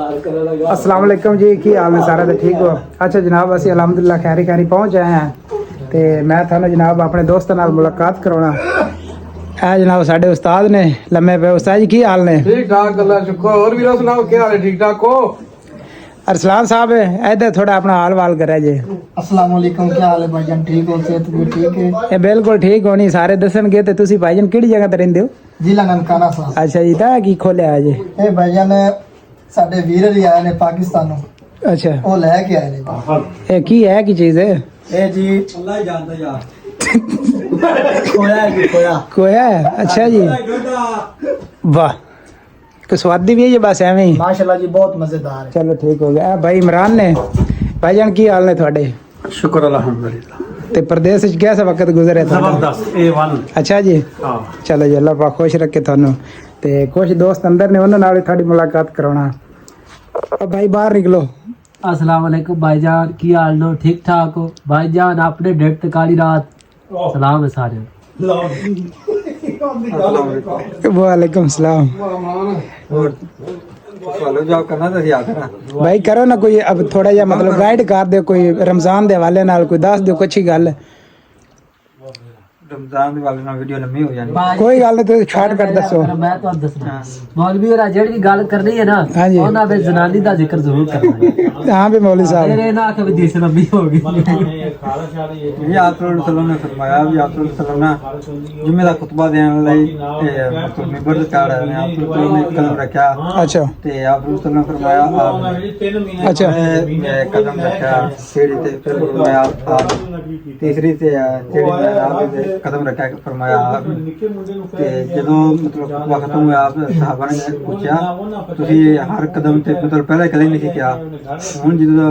अस्सलाम वालेकुम जी, की हाल ने सारा तो ठीक हो? अच्छा जनाब, असं अलहमदुल्ला खैरी खैरी पहुँच आए हैं तो मैं थानू जनाब अपने दोस्तों नाल मुलाकात करवाना। है जनाब साडे उस्ताद ने लम्मे पे। उस्ताद जी की हाल ने? ठीक ठाक, अल्लाह शुक्र। और भी सुनाओ, क्या हाल है? ठीक ठाक हो? अरसलान साहब इधर थोड़ा अपना हाल वाल करे जे। अस्सलाम वालेकुम, क्या हाल है भाईजान? ठीक हो? सेहत भी ठीक है? ये बिल्कुल ठीक होनी, सारे दसणगे। ते तुसी भाईजान किहड़ी जगह ते रहिंदे हो? जिला ननकाना साहब। अच्छा जी, ता की खोलिया है जी? ए भाईजान साडे वीर जी आए ने पाकिस्तानों। अच्छा, वो लेके आए ने। ये की है की चीज है? ए जी अल्लाह ही जानता यार। खोया है जी, खोया। खोया है? अच्छा जी, वाह। तो स्वादी भी है ये बस एवं ही? माशाल्लाह जी, बहुत मजेदार है। चलो ठीक हो गया। भाई इमरान ने, भाईजान की हाल ने थोड़े? शुक्र अल्हम्दुलिल्लाह। ते प्रदेश च कैसा वक्त गुजरे? जबरदस्त A1। अच्छा जी, हाँ चलो जी, अल्लाह पाक खुश रखे थानू। ते कुछ दोस्त अंदर ने, उन्होंने नाल थोड़ी मुलाकात कराना। अब भाई बाहर निकलो। अस्सलाम वालेकुम भाईजान, की हाल नो? ठीक ठाक हो भाईजान? आपने डेट ते काली रात सलाम है सारे। वालेकुम सलाम। भाई करो ना कोई, अब थोड़ा जा मतलब गाइड कर दो कोई रमजान दे हवाले नाल, कोई दस दो कुछ ही गल। रमजान दे वाले नाल वीडियो लंबी हो जानी। कोई गल नहीं, तुम शॉर्टकट दसो। मैं तो दसना मौलवी होरा जेड़ी गल करनी है ना, हाँ जी। ਉਹਨਾਂ ਵਿੱਚ जनानी ਦਾ ਜ਼ਿਕਰ ਜ਼ਰੂਰ करना है। हाँ भी मौलवी साहब, तेरे ना के हदीस लंबी होगी। ये आप सल्लल्लाहु ने फरमाया भी आप सल्लल्लाहु ने जुम्मे दा खुतबा देने लई मतलब मिंबर ते चढ़ आए। आप सल्लल्लाहु ने कदम रखा अच्छा ते आप सल्लल्लाहु ने फरमाया आप अच्छा कदम रखा सीढ़ी ते, फिर फरमाया आप तीसरी ते सीढ़ी ते आप कदम रखा फरमाया आप। ते ਜਦੋਂ मतलब खुतबा खत्म होया आप सहाबा ने पूछा ਤੁਸੀਂ ਹਰ ਕਦਮ ਤੇ ਮਤਲਬ ਪਹਿਲੇ ਕਦੇ ਨਹੀਂ ਕਿਹਾ, ਹੁਣ ਜਦੋਂ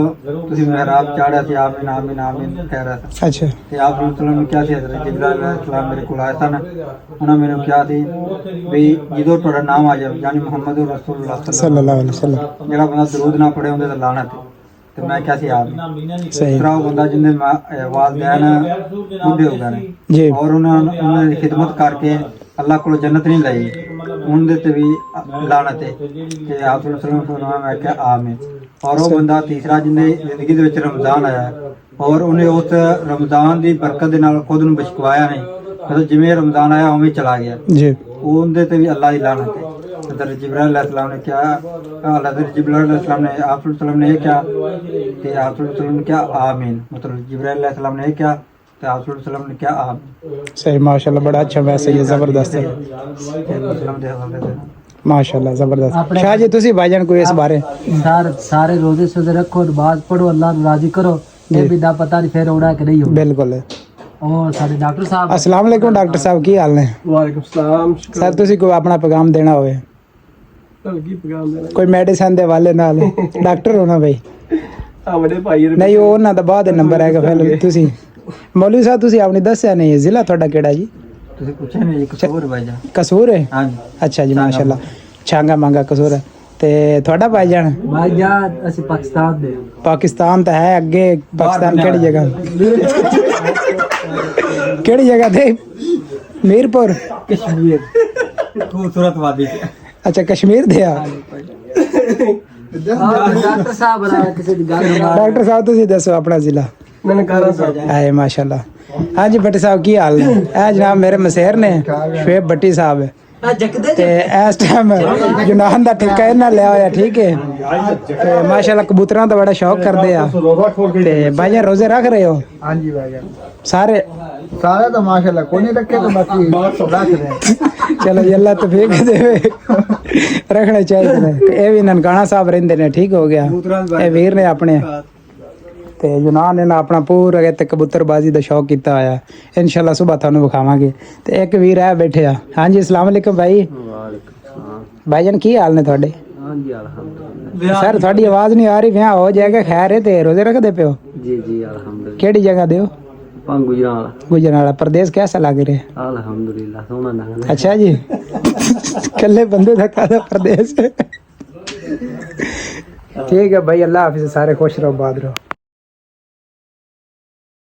ਤੁਸੀਂ ਮਿਹਰਾਬ ਚਾੜਿਆ ਸੀ ਆਪ ਨੇ ਨਾਮ ਕਹਿ ਰਿਹਾ ਸੀ। अच्छा ਤੇ ਆਪ ਨੂੰ ਕਿਹਾ ਸੀ ਹਜ਼ਰਤ ਜਿਬਰਾਈਲ ਅਲੈਹਿਸਲਾਮ ਮੇਰੇ ਕੋਲ ਆਏ ਸਨ, ਉਹਨਾਂ ਮੈਨੂੰ ਕਿਹਾ ਸੀ ਵੀ ਜਦੋਂ ਤੁਹਾਡਾ ਨਾਮ ਆ ਜਾਵੇ ਯਾਨੀ ਮੁਹੰਮਦ ਰਸੂਲੁल्लाह सल्लल्लाहु अलैहि वसल्लम, ਜਿਹੜਾ ਬੰਦਾ ਦਰੂਦ ਨਾ ਪੜੇ ਉਹਦੇ ਤੇ ਲਾਨਤ ਹੈ। ਤੇ ਮੈਂ ਕਿਹਾ ਸੀ ਆਪ सही ਉਹ ਬੰਦਾ ਜਿਹਦੇ ਵਾਲਿदैन ਬੁੱਢੇ ਹੋ ਗਏ ਨੇ जी। ਔਰ ਉਹਨਾਂ ਦੀ ਖਿਦਮਤ ਕਰਕੇ अल्लाह को जन्नत नहीं लाई, उनके भी लानत है कि आप मैं क्या आमीन। और वो बंदा तीसरा जिन्हें जिंदगी दे विच रमजान आया और उन्हें उस रमजान की बरकत दे नाल खुद नूं बचवाया नहीं, मतलब जिवें रमजान आया उवें चला गया जी। उनके ते भी अल्लाह की लानत है। हज़रत जिब्राइल अलैहिस्सलाम ने क्या, हज़रत जिब्राइल अलैहिस्सलाम ने आप ने क्या कि आप ने क्या आमीन, मतलब जिब्राइल अलैहिस्सलाम ने क्या तो आप ने क्या आमीन। सही, माशाल्लाह, बड़ा अच्छा वैसे ये जबरदस्त है, माशाल्लाह जबरदस्त। शाह जी तुसी भाईजान कोई इस बारे? सारे रोजे सोजे रखो, नमाज पढ़ो, अल्लाह ਨੂੰ राजी करो। ये भी ना पता नहीं फिर होना कि नहीं होना। बिल्कुल। और सारे डॉक्टर साहब, अस्सलाम वालेकुम डॉक्टर साहब, की हाल ने? वालेकुम सलाम। सर तुसी कोई अपना पैगाम देना होवे, कोई मेडिसिन दे वाले नाल? डॉक्टर हो ना भाई? बड़े भाई नहीं, वो ना दा बाद नंबर है फिर तुसी मौलवी साहब तुसी आपने दस्या नहीं, जिला थोड़ा केड़ा जी? ਤੁਸੀਂ ਪੁੱਛਿਆ ਨਹੀਂ ਕਸੂਰ ਭਾਈਜਾਨ? कसूर है? ਹਾਂਜੀ अच्छा जी, माशाल्लाह, छांगा मांगा कसूर है। ते थोड़ा भाईजान? भाईजान असि पाकिस्तान दे। पाकिस्तान तो है अगे, पाकिस्तान केड़ी जगह? केड़ी जगह थे? मीरपुर? कश्मीर खूबसूरत वादी से। अच्छा कश्मीर दे। डॉक्टर साहब किसी दी गल डॉक्टर साहब तुसी दसो अपना जिला? ननकाना साहब। आए माशाल्लाह। हाँ जी भट्टी साहब की हाल है? ए जनाब मेरे मसेर ने शुएब भट्टी साहब है ते इस टाइम जुनान दा ठेका इन्हां लिया होया, ठीक है। ते माशाल्लाह कबूतरां दा बड़ा शौक करदे आ ते भाईजान रोजे रख रहे हो? हाँ जी भाईजान, सारे सारे तो माशाल्लाह कोई नहीं रखे तो बाकी रख रहे हैं। चलो जी, अल्लाह तौफीक दे, रखने चाहिए ने। ये भी ननकाना साहब रहिंदे ने, ठीक हो गया। ये वीर ने अपने ते जुनान ने ना अपना पूरा ते कबूतरबाजी का शौक किया होया। इंशाल्लाह सुबह थानू विखावांगे। ते एक वीर है बैठे आ। हाँ जी अस्सलाम वालेकुम भाई। भाईजान की हाल ने थोड़े? सर थोड़ी आवाज नहीं आ रही, ब्याह हो जाएगा खैर है। ते रोजे रखदे पे हो? जी जी अल्हम्दुलिल्लाह। केड़ी जगह दे हो? गुजरात। गुजरात प्रदेश कैसा लग रहा है? अल्हम्दुलिल्लाह सोना लग। अच्छा जी, कल्ले बंदे का कादा प्रदेश है। ठीक है भाई, अल्लाह हाफिज, सारे खुश रहो, बाद रहो।